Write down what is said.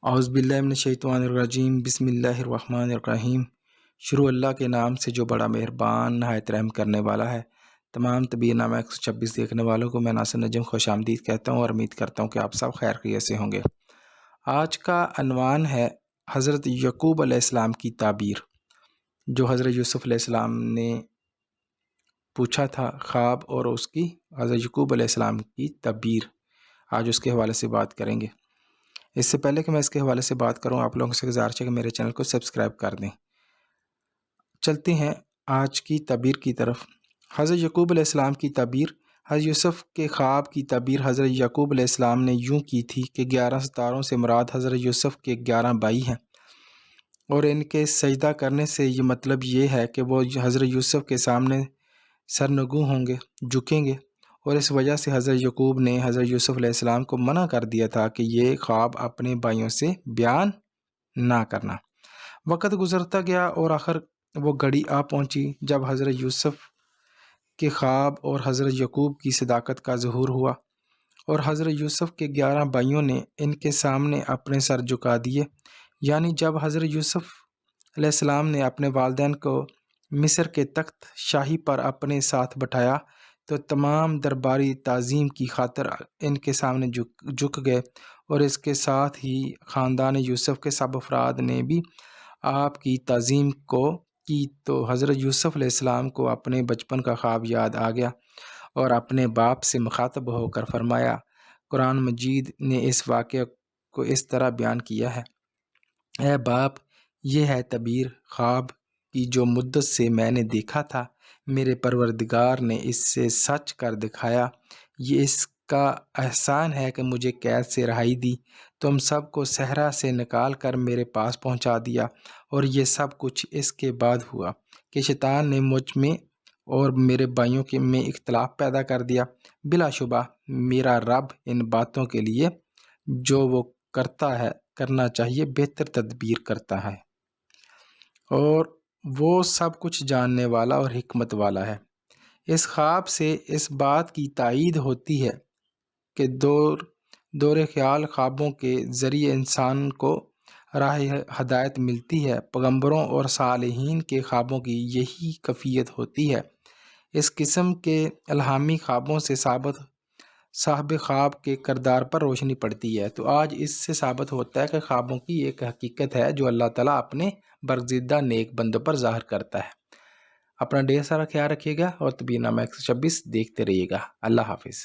اعوذ باللہ من الشیطان الرجیم، بسم اللہ الرحمن الرحیم۔ شروع اللہ کے نام سے جو بڑا مہربان نہایت رحم کرنے والا ہے۔ تمام طبیعی نامہ 126 دیکھنے والوں کو میں ناصر نجم خوش آمدید کہتا ہوں اور امید کرتا ہوں کہ آپ سب خیر خیریت سے ہوں گے۔ آج کا عنوان ہے حضرت یعقوب علیہ السلام کی تعبیر، جو حضرت یوسف علیہ السلام نے پوچھا تھا خواب، اور اس کی حضرت یعقوب علیہ السلام کی تعبیر۔ آج اس کے حوالے سے بات کریں گے۔ اس سے پہلے کہ میں اس کے حوالے سے بات کروں، آپ لوگوں سے گزارش ہے کہ میرے چینل کو سبسکرائب کر دیں۔ چلتے ہیں آج کی تعبیر کی طرف۔ حضرت یعقوب علیہ السلام کی تعبیر۔ حضرت یوسف کے خواب کی تعبیر حضرت یعقوب علیہ السلام نے یوں کی تھی کہ 11 ستاروں سے مراد حضرت یوسف کے 11 بھائی ہیں، اور ان کے سجدہ کرنے سے یہ مطلب یہ ہے کہ وہ حضرت یوسف کے سامنے سرنگوں ہوں گے، جھکیں گے، اور اس وجہ سے حضرت یعقوب نے حضرت یوسف علیہ السلام کو منع کر دیا تھا کہ یہ خواب اپنے بھائیوں سے بیان نہ کرنا۔ وقت گزرتا گیا اور آخر وہ گھڑی آ پہنچی جب حضرت یوسف کے خواب اور حضرت یعقوب کی صداقت کا ظہور ہوا، اور حضرت یوسف کے 11 بھائیوں نے ان کے سامنے اپنے سر جھکا دیے۔ یعنی جب حضرت یوسف علیہ السلام نے اپنے والدین کو مصر کے تخت شاہی پر اپنے ساتھ بٹھایا تو تمام درباری تعظیم کی خاطر ان کے سامنے جھک گئے، اور اس کے ساتھ ہی خاندان یوسف کے سب افراد نے بھی آپ کی تعظیم کو کی۔ تو حضرت یوسف علیہ السلام کو اپنے بچپن کا خواب یاد آ گیا اور اپنے باپ سے مخاطب ہو کر فرمایا۔ قرآن مجید نے اس واقعہ کو اس طرح بیان کیا ہے: اے باپ، یہ ہے تعبیر خواب کی جو مدت سے میں نے دیکھا تھا، میرے پروردگار نے اس سے سچ کر دکھایا۔ یہ اس کا احسان ہے کہ مجھے قید سے رہائی دی، تم سب کو صحرا سے نکال کر میرے پاس پہنچا دیا، اور یہ سب کچھ اس کے بعد ہوا کہ شیطان نے مجھ میں اور میرے بھائیوں میں اختلاف پیدا کر دیا۔ بلا شبہ میرا رب ان باتوں کے لیے جو وہ کرنا چاہیے بہتر تدبیر کرتا ہے، اور وہ سب کچھ جاننے والا اور حکمت والا ہے۔ اس خواب سے اس بات کی تائید ہوتی ہے کہ دور خیال خوابوں کے ذریعے انسان کو راہ ہدایت ملتی ہے۔ پیغمبروں اور صالحین کے خوابوں کی یہی کیفیت ہوتی ہے۔ اس قسم کے الہامی خوابوں سے صاحب خواب کے کردار پر روشنی پڑتی ہے۔ تو آج اس سے ثابت ہوتا ہے کہ خوابوں کی ایک حقیقت ہے جو اللہ تعالیٰ اپنے برگزیدہ نیک بندوں پر ظاہر کرتا ہے۔ اپنا ڈھیر سارا خیال رکھیے گا اور طبیعی نامہ 126 دیکھتے رہیے گا۔ اللہ حافظ۔